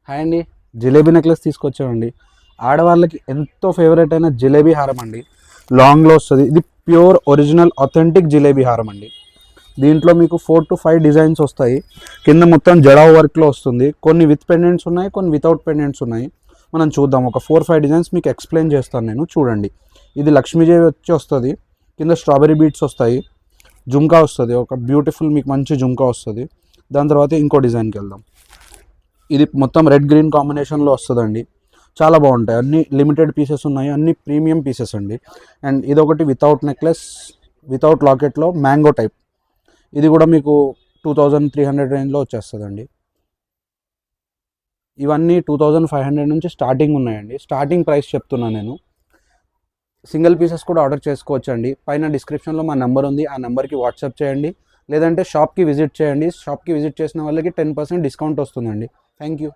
Hi అండి, jalebi necklace తీసుకొచ్చామండి. ఆడవాళ్ళకి ఎంతో ఫేవరెట్ అయిన జిలేబీ హారం అండి. లాంగ్లో వస్తుంది. ఇది ప్యూర్ ఒరిజినల్ అథెంటిక్ జిలేబీ హారం అండి. దీంట్లో మీకు 4 to 5 డిజైన్స్ వస్తాయి. కింద మొత్తం జడా వర్క్లో వస్తుంది. కొన్ని విత్ పెండెంట్స్ ఉన్నాయి, కొన్ని వితౌట్ పెండెంట్స్ ఉన్నాయి. మనం చూద్దాం. ఒక 4-5 డిజైన్స్ మీకు ఎక్స్ప్లెయిన్ చేస్తాను నేను, చూడండి. ఇది లక్ష్మీదేవి వచ్చి వస్తుంది. కింద స్ట్రాబెరీ బీట్స్ వస్తాయి. జుంకా వస్తుంది, ఒక బ్యూటిఫుల్ మీకు మంచి జుంకా వస్తుంది. దాని తర్వాత ఇంకో డిజైన్కి వెళ్దాం. ఇది మొత్తం రెడ్ గ్రీన్ కాంబినేషన్లో వస్తుందండి. చాలా బాగుంటాయి. అన్ని లిమిటెడ్ పీసెస్ ఉన్నాయి, అన్ని ప్రీమియం పీసెస్ అండి. అండ్ ఇదొకటి వితౌట్ నెక్లెస్, వితౌట్ లాకెట్లో మ్యాంగో టైప్. ఇది కూడా మీకు 2300 రేంజ్లో వచ్చేస్తుందండి. ఇవన్నీ 2500 నుంచి స్టార్టింగ్ ఉన్నాయండి. స్టార్టింగ్ ప్రైస్ చెప్తున్నాను నేను. సింగిల్ పీసెస్ కూడా ఆర్డర్ చేసుకోవచ్చు అండి. పైన డిస్క్రిప్షన్లో మా నెంబర్ ఉంది, ఆ నెంబర్కి వాట్సాప్ చేయండి. లేదంటే షాప్కి విజిట్ చేయండి. షాప్కి విజిట్ చేసిన వాళ్ళకి 10% డిస్కౌంట్ వస్తుందండి. Thank you.